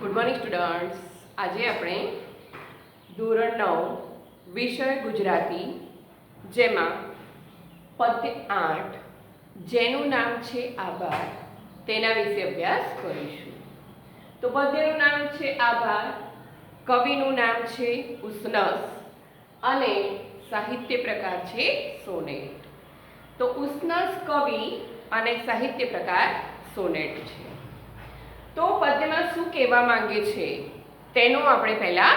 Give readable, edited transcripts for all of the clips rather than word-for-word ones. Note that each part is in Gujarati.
Good morning students. આજે આપણે ધોરણ 9 વિષય ગુજરાતી જેમાં પદ્ય 8 જેનું નામ છે આભાર તેના વિશે અભ્યાસ કરીશું. તો પદ્યનું નામ છે આભાર, કવિનું નામ છે ઉસનસ અને સાહિત્ય પ્રકાર છે સોનેટ. તો ઉસનસ કવિ અને સાહિત્ય પ્રકાર સોનેટ છે. તો પદ્યમાં શું કહેવા માંગે છે તેનો આપણે પહેલા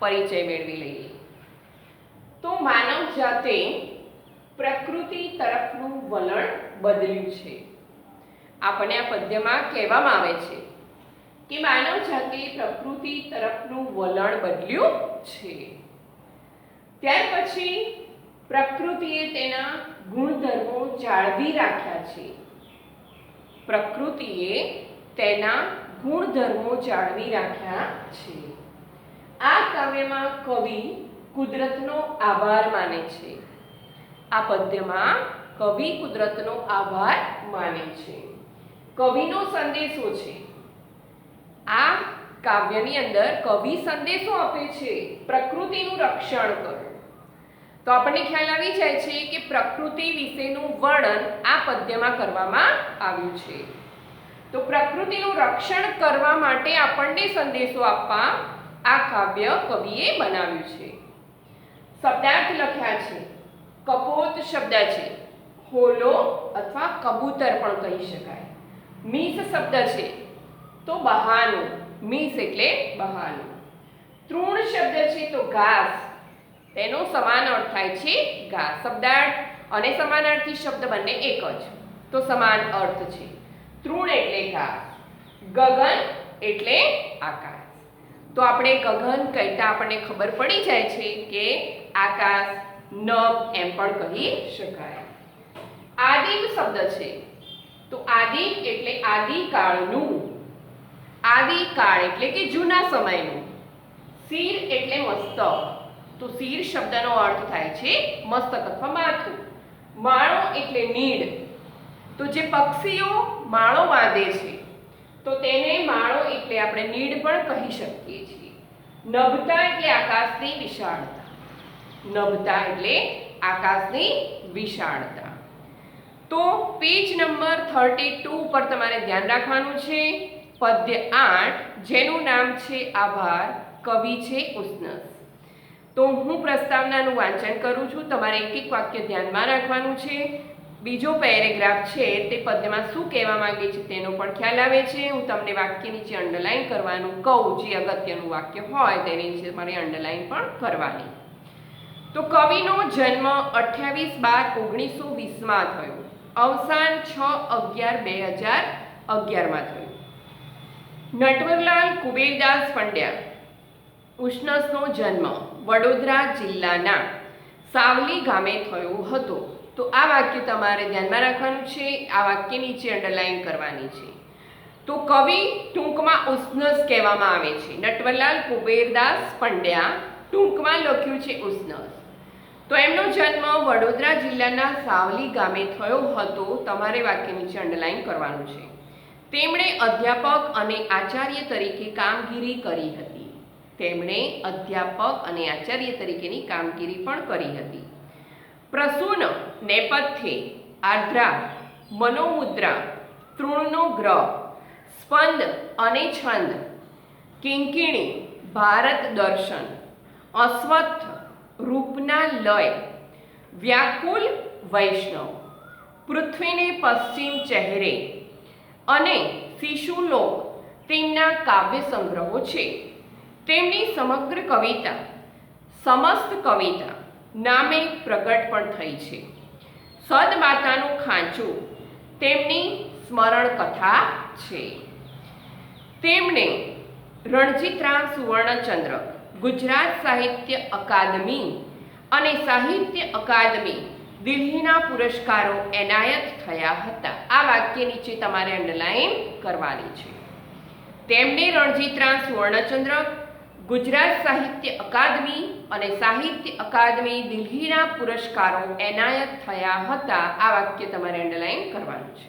પરિચય મેળવી લઈએ. તો માનવ જાતે પ્રકૃતિ તરફનું વલણ બદલ્યું છે. આપણને આ પદ્યમાં કહેવામાં આવે છે કે માનવ જાતે પ્રકૃતિ તરફનું વલણ બદલ્યું છે. ત્યાર પછી પ્રકૃતિએ તેના ગુણધર્મો જાળવી રાખ્યા છે. પ્રકૃતિએ તેના ગુણધર્મો જાળવી રાખ્યા છે. આ કાવ્યમાં કવિ કુદરતનો આભાર માને છે. આ પદ્યમાં કવિ કુદરતનો આભાર માને છે. કવિનો સંદેશો છે. આ કાવ્યની અંદર કવિ સંદેશો આપે છે, પ્રકૃતિનું રક્ષણ કરો. તો આપણને ખ્યાલ આવી જાય છે કે પ્રકૃતિ વિશેનું વર્ણન આ પદ્યમાં કરવામાં આવ્યું છે. તો પ્રકૃતિનું રક્ષણ કરવા માટે આપણને સંદેશો આપવા આ કાવ્ય કવિએ બનાવ્યું છે. શબ્દાર્થ લખ્યા છે. કપોત શબ્દ છે, હોલો અથવા કબૂતર પણ કહી શકાય. મીસ શબ્દ છે, તો બહાનું, મીસ એટલે બહાનું. તૃણ શબ્દ છે, તો ઘાસ, તેનો સમાન અર્થ થાય છે ઘાસ. શબ્દાર્થ અને સમાનાર્થી શબ્દ બંને એક જ, તો સમાન અર્થ છે. તૃણ એટલે ઘાસ, ગગન એટલે આકાશ. તો આપણે ગગન કહેતા આપણને ખબર પડી જાય છે કે આકાશ, નભ એમ પણ કહી શકાય. આદિમ શબ્દ છે, તો આદિમ એટલે આદિકાળનું, આદિકાળ એટલે કે જૂના સમયનું. શિર એટલે મસ્તક, તો શિર શબ્દનો અર્થ થાય છે મસ્તક અથવા માથું. માળો એટલે નીડ, તો જે પક્ષીઓ માળો બાંધે છે તો તેને માળો એટલે આપણે નીડ પણ કહી શકીએ છીએ. નભતા એટલે આકાશની વિશાળતા, નભતા એટલે આકાશની વિશાળતા. તો પેજ નંબર 32 પર તમારે ધ્યાન રાખવાનું છે. પદ્ય 8 જેનું નામ છે આભાર, કવિ છે ઉસનસ. તો હું પ્રસ્તાવનાનું વાંચન કરું છું, તમારે એક એક વાક્ય ધ્યાનમાં રાખવાનું છે. બીજો પેરેગ્રાફ છે તે પદ્યમાં શું કહેવા માંગે છે તેનો પણ ખ્યાલ આવે છે. હું તમને વાક્ય નીચે અંડરલાઈન કરવાનું કહું, જે અગત્યનું વાક્ય હોય તેની નીચે તમારે અંડરલાઈન પણ કરવાની. તો કવિનો જન્મ 28/12/1920 થયો, અવસાન 6/11/2011 થયું. નટવરલાલ કુબેરદાસ પંડ્યા. ઉસનસનો જન્મ વડોદરા જિલ્લાના સાવલી ગામે થયો હતો. તો આ વાક્ય તમારે ધ્યાનમાં રાખવાનું છે. આ વાક્ય નીચે અંડરલાઈન કરવાની છે. તો કવિ ટૂંકમાં ઉસનસ કહેવામાં આવે છે. નટવરલાલ કુબેરદાસ પંડ્યા, ટૂંકમાં લખ્યું છે ઉસનસ. તો એમનો જન્મ વડોદરા જિલ્લાના સાવલી ગામે થયો હતો. તમારે વાક્ય નીચે અંડરલાઈન કરવાનું છે. તેમણે અધ્યાપક અને આચાર્ય તરીકે કામગીરી કરી હતી. તેમણે અધ્યાપક અને આચાર્ય તરીકેની કામગીરી પણ કરી હતી. પ્રસૂન નેપથ્યે આર્દ્રા, મનોમુદ્રા, તૃણનો ગ્રહ, સ્પંદ અને છંદ, કિંકિણી, ભારત દર્શન, અસ્વત્થ, રૂપના લય, વ્યાકુલ વૈષ્ણવ, પૃથ્વીને પશ્ચિમ ચહેરે અને શિશુલોક તેમના કાવ્ય સંગ્રહો છે. તેમની સમગ્ર કવિતા સમસ્ત કવિતા નામે પ્રગટ પણ થઈ છે. સદમાતાનું ખાંચું તેમની સ્મરણ કથા છે. તેમણે રણજીતરામ સુવર્ણચંદ્રક, ગુજરાત સાહિત્ય અકાદમી અને સાહિત્ય અકાદમી દિલ્હીના પુરસ્કારો એનાયત થયા હતા. આ વાક્ય નીચે તમારે અંડરલાઈન કરવાની છે. તેમને રણજીતરામ સુવર્ણચંદ્રક, ગુજરાત સાહિત્ય અકાદમી અને સાહિત્ય અકાદમી દિલ્હીના પુરસ્કારો એનાયત થયા હતા. આ વાક્ય તમારે અંડરલાઈન કરવાનું છે.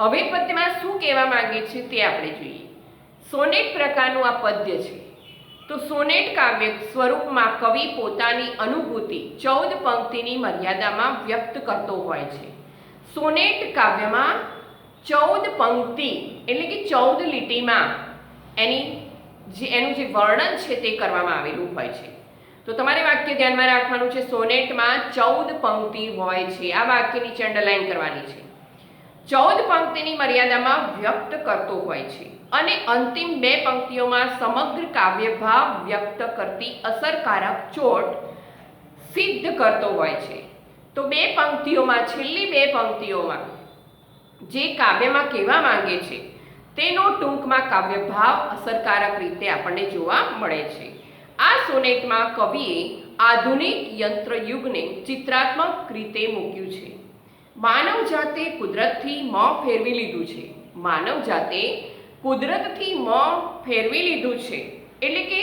હવે પદ્યમાં શું કહેવા માંગે છે તે આપણે જોઈએ. સોનેટ પ્રકારનું આ પદ્ય છે. તો સોનેટ કાવ્ય સ્વરૂપમાં કવિ પોતાની અનુભૂતિ 14 પંક્તિની મર્યાદામાં વ્યક્ત કરતો હોય છે. સોનેટ કાવ્યમાં 14 પંક્તિ એટલે કે 14 લીટીમાં એનું જે વર્ણન છે તે કરવામાં આવેલું હોય છે. તો તમારે વાક્ય ધ્યાનમાં રાખવાનું છે. સોનેટમાં 14 પંક્તિ હોય છે. આ વાક્ય નીચે અંડરલાઈન કરવાની છે. 14 પંક્તિની મર્યાદામાં વ્યક્ત કરતો હોય છે અને અંતિમ 2 પંક્તિઓમાં સમગ્ર કાવ્ય ભાવ વ્યક્ત કરતી અસરકારક ચોટ સિદ્ધ કરતો હોય છે. તો 2 પંક્તિઓમાં, છેલ્લી 2 પંક્તિઓમાં જે કાવ્યમાં કહેવા માંગે છે તેનો ટૂંકમાં કાવ્ય ભાવ અસરકારક રીતે આપણને જોવા મળે છે. આ સોનેટમાં કવિએ આધુનિક યંત્રયુગને ચિત્રાત્મક રીતે મૂક્યું છે. માનવ જાતે કુદરતથી મોં ફેરવી લીધું છે. માનવ જાતે કુદરતથી મોં ફેરવી લીધું છે એટલે કે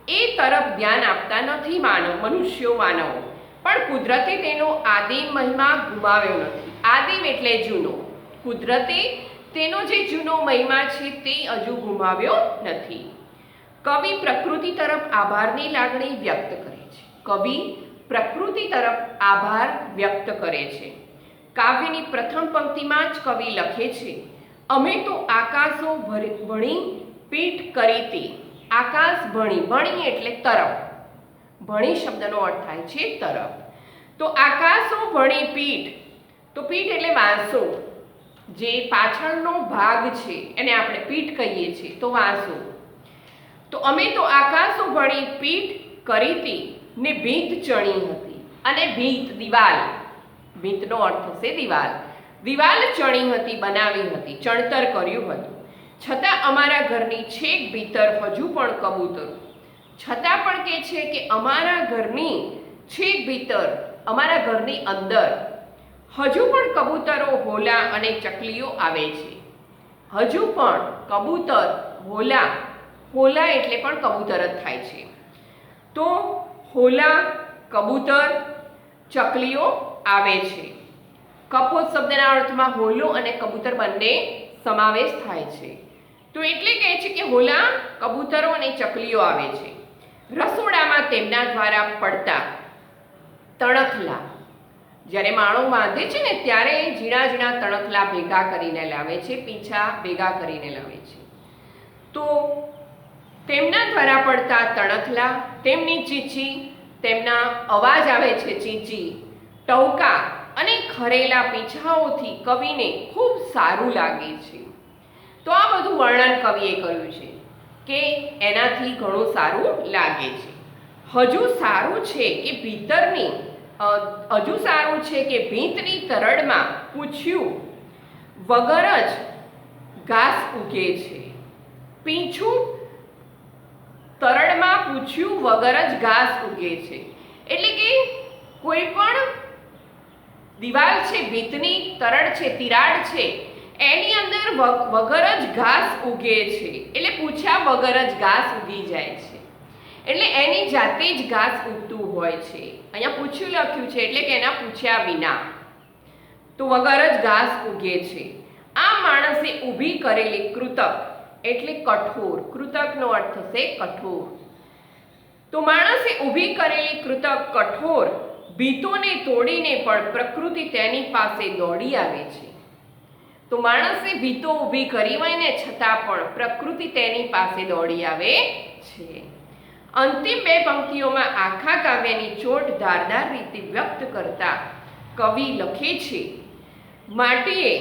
એ તરફ ધ્યાન આપતા નથી મનુષ્યો માનવો, પણ કુદરતે તેનો આદિમ મહિમા ગુમાવ્યો નથી. આદિમ એટલે જૂનો. કુદરતે તેનો જે જૂનો મહિમા છે તે હજુ ગુમાવ્યો નથી. કવિ પ્રકૃતિ તરફ આભારની લાગણી વ્યક્ત કરે છે. કવિ પ્રકૃતિ તરફ આભાર વ્યક્ત કરે છે. કાવ્યની પ્રથમ પંક્તિમાં જ કવિ લખે છે, અમે તો આકાશો ભણી પીઠ કરી તે. આકાશ ભણી, ભણી એટલે તરફ. ભણી શબ્દનો અર્થ થાય છે તરફ. તો આકાશો ભણી પીઠ, તો પીઠ એટલે વાંસો, જે પાછળનો ભાગ છે એને આપણે પીઠ કહીએ છીએ, તો વાંસો. તો અમે તો આકાશો ભણી પીઠ કરી તી ને ભીંત ચણી હતી. અને ભીંત દિવાલ, ભીંતનો અર્થ થશે દિવાલ. દિવાલ ચણી હતી, બનાવી હતી, ચણતર કર્યું હતું. છતાં અમારા ઘરની છેક ભીતર હજુ પણ કબૂતરો. છતાં પણ કહે છે કે અમારા ઘરની છેક ભીતર, અમારા ઘરની અંદર હજુ પણ કબૂતરો, હોલા અને ચકલીઓ આવે છે. હજુ પણ કબૂતર, હોલા, હોલા એટલે પણ કબૂતર જ થાય છે. તો હોલા, કબૂતર, ચકલીઓ આવે છે. કપોત શબ્દના અર્થમાં હોલો અને કબૂતર બંને સમાવેશ થાય છે. તો એટલે કહે છે કે હોલા, કબૂતરો અને ચકલીઓ આવે છે. રસોડામાં તેમના દ્વારા પડતા તણખલા, જ્યારે માણો બાંધે છે ને ત્યારે ઝીણા ઝીણા તણખલા ભેગા કરીને લાવે છે, પીંછા ભેગા કરીને લાવે છે. તો તેમના દ્વારા પડતા તણખલા, તેમની ચીચી, તેમના અવાજ આવે છે ચીચી, ટહુકા અને ખરેલા પીંછાઓથી કવિને ખૂબ સારું લાગે છે. તો આ બધું વર્ણન કવિએ કર્યું છે કે એનાથી ઘણું સારું લાગે છે. હજુ સારું છે કે ભીંતની તરડમાં પૂછ્યું વગર જ ઘાસ ઉગે છે. પીંછું તરડમાં પૂછ્યું વગર જ ઘાસ ઉગે છે એટલે કે કોઈ પણ દિવાલ છે, ભીંતની તરડ છે, તિરાડ છે, એની અંદર વગર જ ઘાસ ઉગે છે એટલે પૂછ્યા વગર જ ઘાસ ઉગી જાય છે. એટલે એની જાતે જ ઘાસ ઉગતું હોય છે. અહીંયા પૂછ્યું લખ્યું છે એટલે કે એના પૂછ્યા વિના. તો વગર જ ઘાસ ઉગે છે. આ માણસે ઊભી કરેલી કૃતક એટલે કઠોર. કૃતકનો અર્થ થશે કઠોર. તો માણસે ઊભી કરેલી કૃતક કઠોર ભીતોને તોડીને પણ પ્રકૃતિ તેની પાસે દોડી આવે છે. તો માણસે ભીતો ઊભી કરી હોય ને છતાં પણ પ્રકૃતિ તેની પાસે દોડી આવે છે. અંતિમ 2 પંક્તિઓમાં આખા કાવ્યની ચોટ ધારદાર રીતે વ્યક્ત કરતા કવિ લખે છે, માટીએ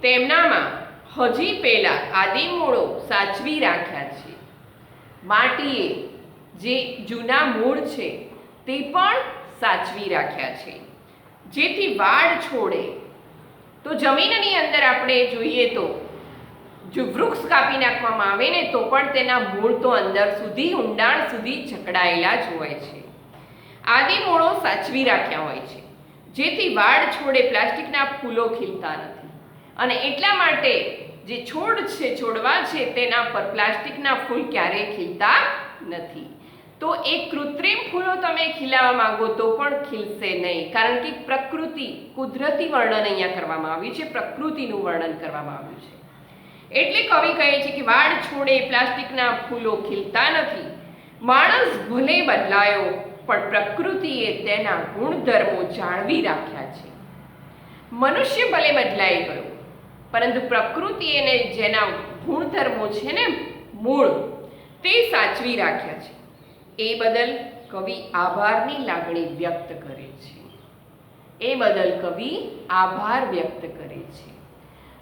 તેમનામાં હજી પેલા આદિમૂળો સાચવી રાખ્યા છે. માટીએ જે જૂના મૂળ છે તે પણ સાચવી રાખ્યા છે, જેથી વાડ છોડે. તો જમીનની અંદર આપણે જોઈએ તો જો વૃક્ષ કાપી નાખવામાં આવે ને તો પણ તેના મૂળ તો અંદર સુધી, ઊંડાણ સુધી જકડાયેલા જ હોય છે. આદિમૂળો સાચવી રાખ્યા હોય છે, જેથી વાડ છોડે પ્લાસ્ટિકના ફૂલો ખીલતા નથી. અને એટલા માટે જે છોડ છે, છોડવા છે, તેના પર પ્લાસ્ટિકના ફૂલ ક્યારેય ખીલતા નથી. તો એ કૃત્રિમ ફૂલો તમે ખીલાવવા માંગો તો પણ ખીલશે નહીં, કારણ કે પ્રકૃતિ, કુદરતી વર્ણન અહીંયા કરવામાં આવ્યું છે, પ્રકૃતિનું વર્ણન કરવામાં આવ્યું છે. એટલે કવિ કહે છે કે વાડ છોડે પ્લાસ્ટિકના ફૂલો ખીલતા નથી. માણસ ભલે બદલાયો પણ પ્રકૃતિએ તેના ગુણધર્મો જાળવી રાખ્યા છે. મનુષ્ય ભલે બદલાઈ ગયો પરંતુ પ્રકૃતિ એને જેના ગુણધર્મો છે ને મૂળ તે સાચવી રાખ્યા છે. એ બદલ કવિ આભારની લાગણી વ્યક્ત કરે છે. એ બદલ કવિ આભાર વ્યક્ત કરે છે.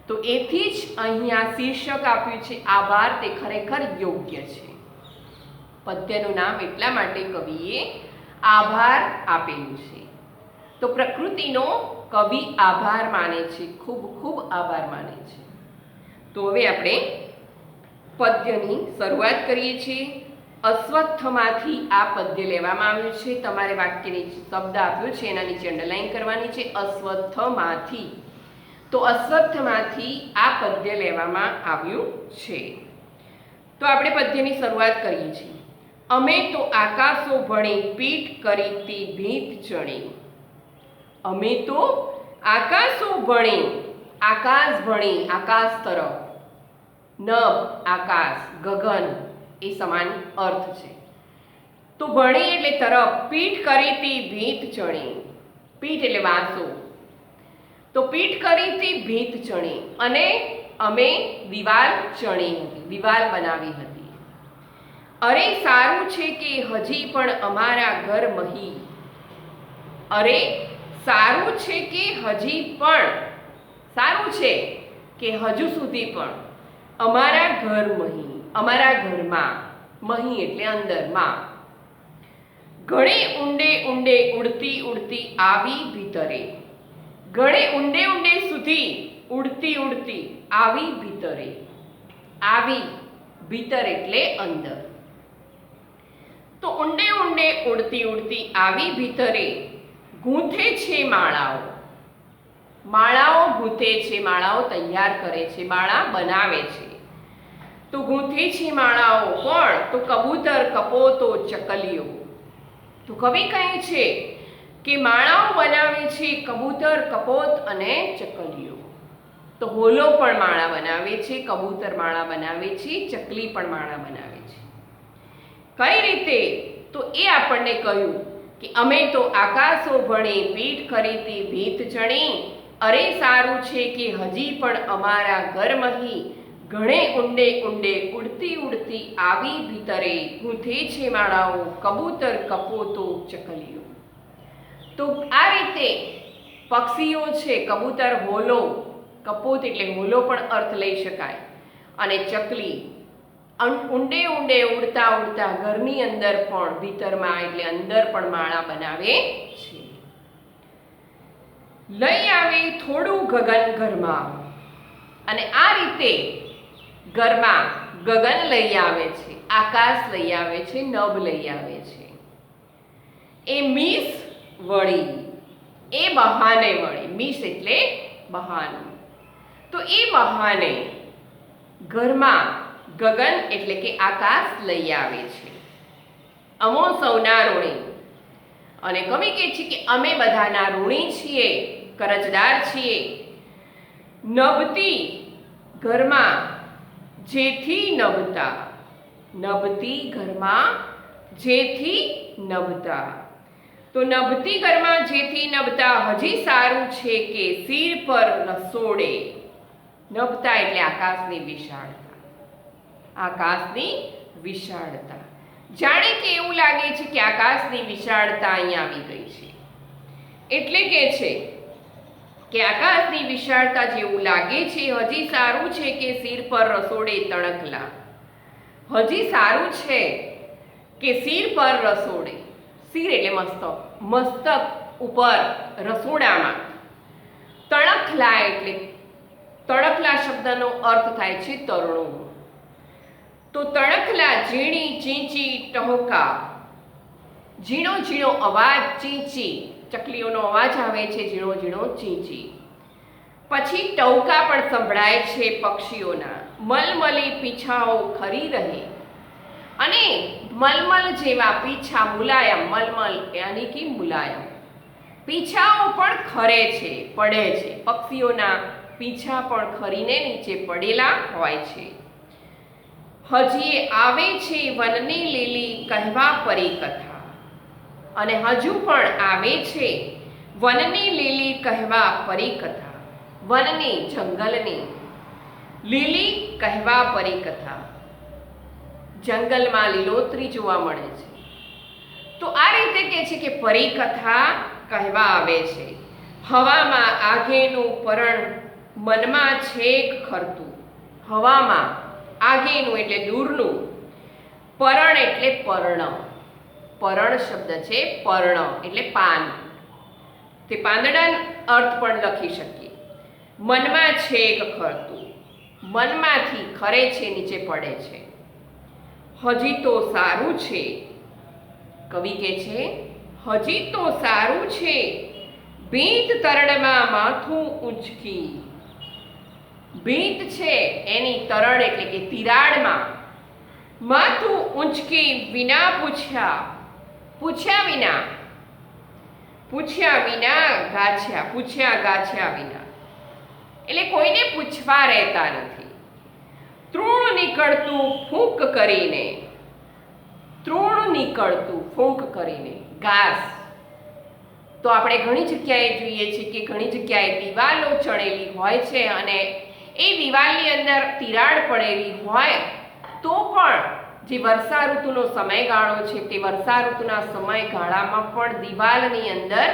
તો એથી જ અહીંયા શીર્ષક આપ્યું છે આભાર તે ખરેખર યોગ્ય છે. પદ્યનું નામ એટલા માટે કવિએ આભાર આપેલું છે. તો પ્રકૃતિનો કવિ આભાર માને છે, ખૂબ ખૂબ આભાર માને છે. તો હવે આપણે પદ્યની શરૂઆત કરીએ છીએ. અશ્વત્થમાંથી આ પદ્ય લેવામાં આવ્યું છે. તમારે વાક્યની શબ્દ આપ્યો છે એના નીચે અંડરલાઈન કરવાની છે, અશ્વત્થમાંથી. તો અશ્વત્થમાંથી આ પદ્ય લેવામાં આવ્યું છે. તો આપણે પદ્યની શરૂઆત કરીએ છીએ. અમે તો આકાશો ભણી પીઠ કરી તી ભીત ચણી. અમે તો આકાશો ભણી, આકાશ ભણી, આકાશ તરફ, નભ આકાશ, ગગન એ સમાન અર્થ છે. તો ભણી એટલે તરફ, પીઠ કરી તી ભીત ચણી, પીઠ એટલે વાંસો. તો પીઠ કરી તી ભીત ચણી અને અમે દિવાલ ચણી હતી, દિવાલ બનાવી હતી. અરે સારું છે કે હજી પણ અમારા ઘર મહી. અરે સારું છે કે હજી પણ, સારું છે કે હજુ સુધી પણ અમારા ઘર મહી, અમારા ઘરમાં, મહી એટલે અંદરમાં, ઘણે ઊંડે ઊંડે ઉડતી ઉડતી આવી ભીતરે. ઘણે ઊંડે ઊંડે સુધી ઉડતી ઉડતી આવી ભીતરે. આવી, ભીતર એટલે અંદર. તો ઊંડે ઊંડે ઉડતી ઉડતી આવી ભીતરે ગૂંથે છે માળાઓ. માળાઓ ગૂંથે છે, માળાઓ તૈયાર કરે છે, માળા બનાવે છે. તો ગૂંથે છે માળાઓ પણ, તો કબૂતર, કપોતો, ચકલીઓ. તો કવિ કહે છે કે માળાઓ બનાવે છે કબૂતર, કપોત અને ચકલીઓ. તો હોલો પણ માળા બનાવે છે, કબૂતર માળા બનાવે છે, ચકલી પણ માળા બનાવે છે. કઈ રીતે? તો એ આપણને કહ્યું કે અમે તો આકાશો ભણી પીઠ કરી તી ભીત ચણી. અરે સારું છે કે હજી પણ અમારા ઘર મહી, ઘણે ઊંડે ઊંડે ઉડતી ઉડતી આવી ભીતરે ગૂંથે છે માળાઓ, કબૂતર, કપોતો, ચકલીઓ. તો આ રીતે પક્ષીઓ છે, કબૂતર, હોલો, કપોત એટલે હોલો પણ અર્થ લઈ શકાય, અને ચકલી ઊંડે ઊંડે ઉડતા ઉડતા ઘરની અંદર પણ, ભીતરમાં એટલે અંદર પણ માળા બનાવે છે. લઈ આવે થોડું ગગન ઘરમાં. અને આ રીતે ઘરમાં ગગન લઈ આવે છે, આકાશ લઈ આવે છે, નભ લઈ આવે છે. એ મીસ વળી, એ બહાને વળી, મીસ એટલે બહાનું. તો એ બહાને ઘરમાં ગગન એટલે કે આકાશ લઈ આવે છે. અમો સૌના ઋણી. અને કવિ કહે છે કે અમે બધાના ઋણી છીએ, કરજદાર છીએ. નભતી ઘરમાં જેથી નભતા, નભતી ઘરમાં જેથી નભતા. તો નભતી ઘરમાં જેથી નભતા હજી સારું છે કે શિર પર રસોડે. નભતા એટલે આકાશની વિશાળતા, આકાશની વિશાળતા. જાણે કે એવું લાગે છે કે આકાશની વિશાળતા અહીંયા આવી ગઈ છે. એટલે કે છે કે આકાશની વિશાળતા જેવું લાગે છે. હજી સારું છે કે શિર પર રસોડે તણખલા. હજી સારું છે કે શિર પર રસોડે, શિર એટલે મસ્તક, મસ્તક ઉપર રસોડામાં. તણખલા એટલે, તણખલા શબ્દનો અર્થ થાય છે તરણું. તો તણખલા ઝીણી ચીંચી ટહુકા, ઝીણો ઝીણો અવાજ, ચીંચી, ચકલીઓનો અવાજ આવે છે, ઝીણો ઝીણો ચીંચી. પછી ટહુકા પણ સંભળાય છે પક્ષીઓના. મલમલી પીછાઓ ખરી રહે. અને મલમલ જેવા પીછા, મુલાયમ, મલમલ યાની કે મુલાયમ પીછાઓ પણ ખરે છે, પડે છે. પક્ષીઓના પીંછા પણ ખરીને નીચે પડેલા હોય છે. હજી આવે છે વનની લીલી કહેવા પરીકથા, અને હજુ પણ આવે છે વનની લીલી કહેવા પરીકથા. વનની, જંગલની, લીલી કહેવા પરીકથા. જંગલમાં લીલોતરી જોવા મળે છે. તો આ રીતે કહે છે કે પરીકથા કહેવા આવે છે. હવામાં આગેનું પરણ મનમાં છેક ખરતું. હવામાં આગેનું એટલે દૂરનું, પરણ એટલે પર્ણ. પરણ શબ્દ છે, પર્ણ એટલે પાન. તે પાંદડાનો અર્થ પણ લખી શકીએ. મનમાં છેક ખરતું, મનમાંથી ખરે છે, નીચે પડે છે. હજી તો સારું છે, કવિ કહે છે હજી તો સારું છે, ભીંત તરણમાં માથું ઊંચકી. ભીંત છે એની તરણ એટલે કે તિરાડમાં માથું ઊંચકી વિના પૂછ્યા, પૂછ્યા વિના, પૂછ્યા વિના ગાછ્યા, પૂછ્યા ગાછ્યા વિના, એટલે કોઈને પૂછવા રહેતા નથી. તૃણ નીકળતું ફૂંક કરીને, તૃણ નીકળતું ફૂંક કરીને, ઘાસ. તો આપણે ઘણી જગ્યાએ જોઈએ છીએ કે ઘણી જગ્યાએ દિવાલો ચણેલી હોય છે અને એ દિવાલની અંદર તિરાડ પડેલી હોય તો પણ જે વર્ષા ઋતુનો સમયગાળો છે તે વર્ષા ઋતુના સમયગાળામાં પણ દિવાલની અંદર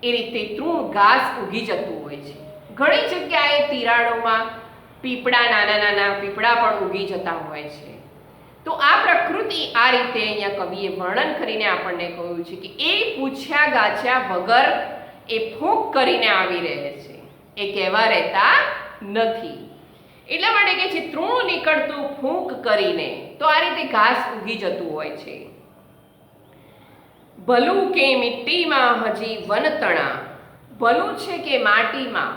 એ રીતે તૃણ ઘાસ ઉગી જતું હોય છે. ઘણી જગ્યાએ તિરાડોમાં પીપળા, નાના નાના પીપળા પણ ઉગી જતા હોય છે. તો આ પ્રકૃતિ આ રીતે અહીંયા કવિએ વર્ણન કરીને આપણને કહ્યું છે કે એ પૂછ્યા ગાછ્યા વગર એ ફૂંક કરીને આવી રહે છે, એ કહેવા રહેતા નથી. એટલા માટે કહે છે તૃણ નીકળતું ફૂંક કરીને. તો આ રીતે ઘાસ ઉગી જતું હોય છે. ભલું કે મિટ્ટીમાં હજી વનતણા, ભલું છે કે માટીમાં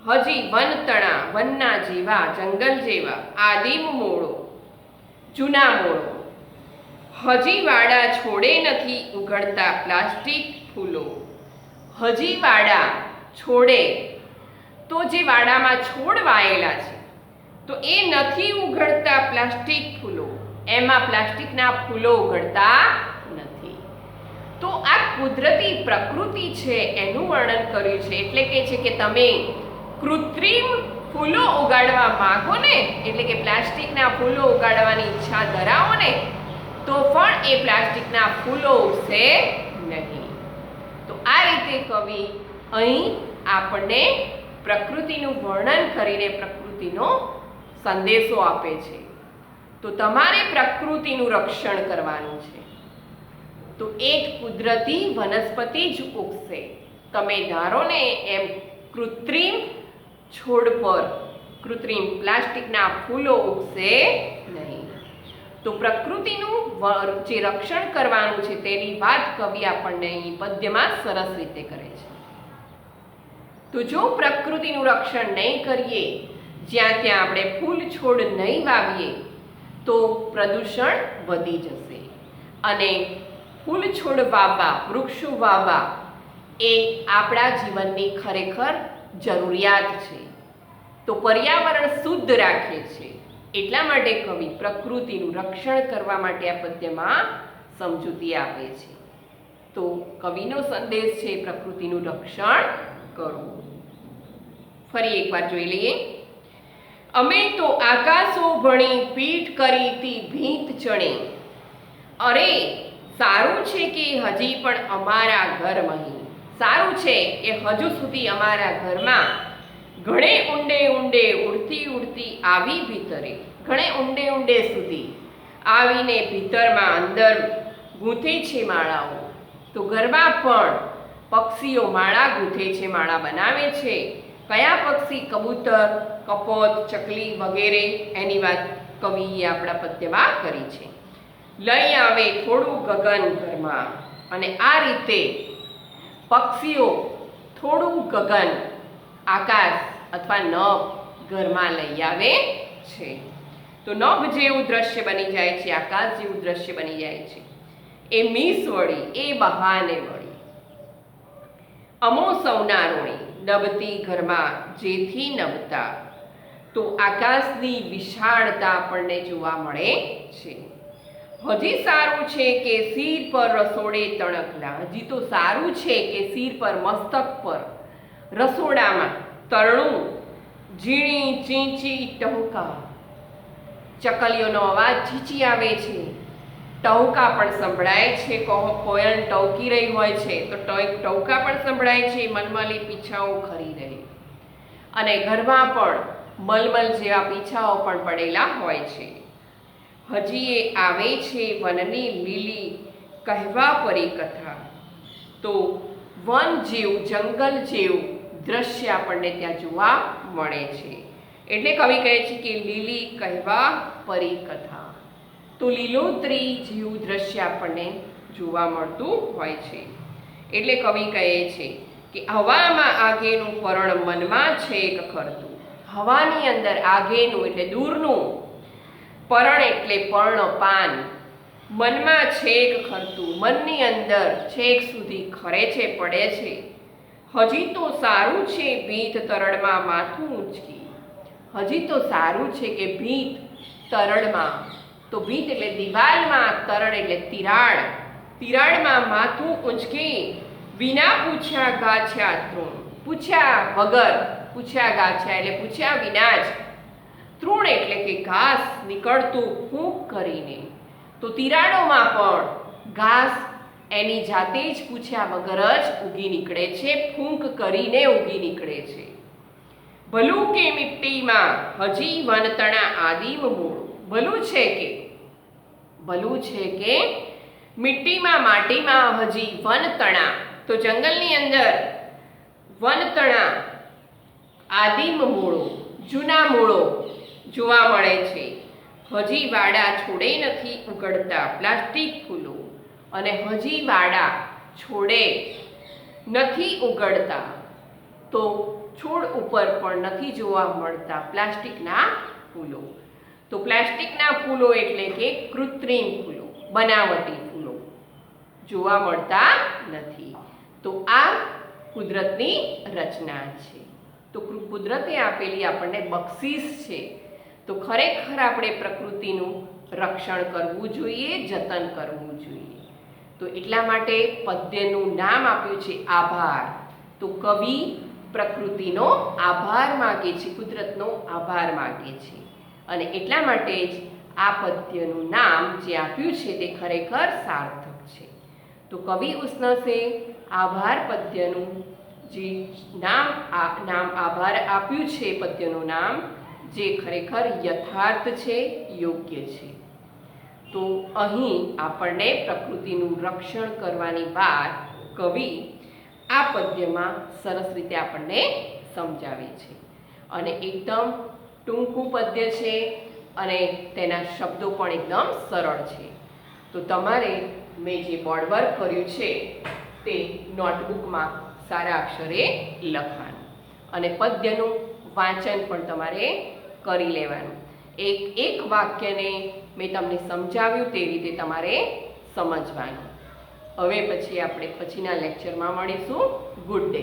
હજી વનતણા, વનના જેવા, જંગલ જેવા, આદિમ મૂળો, જૂના મૂળો. હજી વાડા છોડે નથી ઉઘડતા પ્લાસ્ટિક ફૂલો. હજી વાડા છોડે, તો જે વાડામાં છોડ વાયેલા છે તો એ નથી ઉઘડતા પ્લાસ્ટિક ફૂલો, એમાં પ્લાસ્ટિકના ફૂલો ઉઘડતા નથી. તો આ કુદરતી પ્રકૃતિ છે એનું વર્ણન કર્યું છે. એટલે કે છે કે તમે કૃત્રિમ ફૂલો ઉગાડવા માંગો ને, એટલે કે પ્લાસ્ટિકના ફૂલો ઉગાડવાની ઈચ્છા ધરાવો ને, તો પણ એ પ્લાસ્ટિકના ફૂલો ઉગશે નહીં. તો આ રીતે કવિ અહીં આપણને પ્રકૃતિનું વર્ણન કરીને પ્રકૃતિનો સંદેશો આપે છે. તો તમારે પ્રકૃતિનું રક્ષણ કરવાનું છે. તો એક કુદરતી વનસ્પતિ જ ઉગશે. તમે ધારો ને એમ કૃત્રિમ છોડ પર કૃત્રિમ પ્લાસ્ટિકના ફૂલો ઉગશે નહીં. તો પ્રકૃતિનું જે રક્ષણ કરવાનું છે તેની વાત કવિ આપણને અહીં પદ્યમાં સરસ રીતે કરે છે. તો જો પ્રકૃતિનું રક્ષણ નહીં કરીએ, જ્યાં ત્યાં આપણે ફૂલ છોડ નહીં વાવીએ તો પ્રદૂષણ વધી જશે. અને ફૂલ છોડ વાવવા, વૃક્ષો વાવવા એ આપણા જીવનની ખરેખર જરૂરિયાત છે. તો પર્યાવરણ શુદ્ધ રાખે છે. એટલા માટે કવિ પ્રકૃતિનું રક્ષણ કરવા માટે આ પદ્યમાં સમજૂતી આપે છે. તો કવિનો સંદેશ છે પ્રકૃતિનું રક્ષણ કરવું. ફરી એકવાર જોઈ લઈએ. અમે તો આકાશો ભણી પીઠ કરી તી ભીંત ચણે, અરે સારું છે કે હજી પણ અમારા ઘરમાં, સારું છે કે હજુ સુધી અમારા ઘરમાં ઘણે ઊંડે ઊંડે ઉડતી ઉડતી આવી ભીતરે, ઘણે ઊંડે ઊંડે સુધી આવીને ભીતરમાં અંદર ગૂંથે છે માળાઓ. તો ઘરમાં પણ પક્ષીઓ માળા ગૂંથે છે, માળા બનાવે છે. કયા પક્ષી? કબૂતર, કપોત, ચકલી વગેરે એની વાત કવિએ આપણા પદ્યમાં કરી છે. લઈ આવે થોડું ગગન ઘરમાં, અને આ રીતે પક્ષીઓ થોડું ગગન, આકાશ અથવા નભ ઘરમાં લઈ આવે છે. તો નભ જેવું દ્રશ્ય બની જાય છે, આકાશ જેવું દ્રશ્ય બની જાય છે. એ મીસ વળી, એ બહાને વળી, અમો સૌના રોણી, નભતી ઘરમાં જેથી નભતા, તો આકાશની વિશાળતા આપણને જોવા મળે છે. હજી સારું છે કે શિર પર રસોડે તણખલા, હજી તો સારું છે કે શિર પર મસ્તક પર રસોડામાં તરણું ઝીણી ચીંચી ટહુકા, ચકલીઓનો અવાજ ચીચી આવે છે, ટહુકા પણ સંભળાય છે. કોયલ ટહુકી રહી હોય છે તો ટહુકા પણ સંભળાય છે. મલમલી પીછાઓ ખરી રહે, અને ઘરમાં પણ મલમલ જેવા પીછાઓ પણ પડેલા હોય છે. હજી એ આવે છે વનની લીલી કહેવા પરી કથા, તો વન જેવું જંગલ જેવું દ્રશ્ય આપણને ત્યાં જોવા મળે છે. એટલે કવિ કહે છે કે લીલી કહેવા પરી કથા, તો લીલોતરી જેવું દ્રશ્ય આપણને જોવા મળતું હોય છે. એટલે કવિ કહે છે કે હવામાં આગેનું પરણ મનમાં છેક ખરતું, હવાની અંદર આગેનું એટલે દૂરનું, પરણ એટલે પર્ણ પાન, મનમાં છેક ખરતું મનની અંદર છેક સુધી ખરે છે, પડે છે. હજી તો સારું છે ભીત તરણમાં માથું ઊંચકી, હજી તો સારું છે કે ભીત તરણમાં, તો ભીત એટલે દિવાલમાં, તરણ એટલે તિરાડ, તિરાડમાં માથું ઊંચકી વિના પૂછ્યા ગાછ્યા તૃણ, પૂછ્યા વગર, પૂછ્યા ગાછ્યા એટલે પૂછ્યા વિના જ, તૃણ એટલે કે ઘાસ નીકળતું ફૂંક કરીને, તો તિરાડોમાં પણ ઘાસ એની જાતે જ પૂછ્યા વગર જ ઉગી નીકળે છે, ફૂંક કરીને ઉગી નીકળે છે. ભલું કે મિટ્ટીમાં હજી વનતણા આદિમ મૂળ, ભલું છે કે મિટ્ટીમાં માટીમાં હજી વનતણા, તો જંગલની અંદર વનતણા આદિમ મૂળો, જૂના મૂળો જોવા મળે છે. હજી વાડા છોડે નથી ઉગડતા પ્લાસ્ટિક ફૂલો, અને હજી વાડા છોડે નથી ઉગડતા, તો છોડ ઉપર પણ નથી જોવા મળતા પ્લાસ્ટિકના ફૂલો. તો પ્લાસ્ટિકના ફૂલો એટલે કે કૃત્રિમ ફૂલો, બનાવટી ફૂલો જોવા મળતા નથી. તો આ કુદરતની રચના છે. તો કુદરતે આપેલી આપણને બક્ષિસ છે. તો ખરેખર આપણે પ્રકૃતિનું રક્ષણ કરવું જોઈએ, જતન કરવું જોઈએ. તો એટલા માટે પદ્યનું નામ આપ્યું છે આભાર. તો કવિ પ્રકૃતિનો આભાર માગે છે, કુદરતનો આભાર માગે છે, અને એટલા માટે જ આ પદ્યનું નામ જે આપ્યું છે તે ખરેખર સાર્થક છે. તો કવિ ઉષ્ણસે આભાર પદ્યનું જે નામ આભાર આપ્યું છે, પદ્યનું નામ, જે ખરેખર યથાર્થ છે, યોગ્ય છે. તો અહીં આપણને પ્રકૃતિનું રક્ષણ કરવાની વાત કવિ આ પદ્યમાં સરસ રીતે આપણને સમજાવે છે. અને એકદમ ટૂંકું પદ્ય છે, અને તેના શબ્દો પણ એકદમ સરળ છે. તો તમારે મેં જે બોર્ડ વર્ક કર્યું છે તે નોટબુકમાં સારા અક્ષરે લખવાનું, અને પદ્યનું વાંચન પણ તમારે કરી લેવાનું. એક વાક્યને મેં તમને સમજાવ્યું તે રીતે તમારે સમજવાનું. હવે પછી આપણે પછીના લેક્ચરમાં મળીશું. Good day.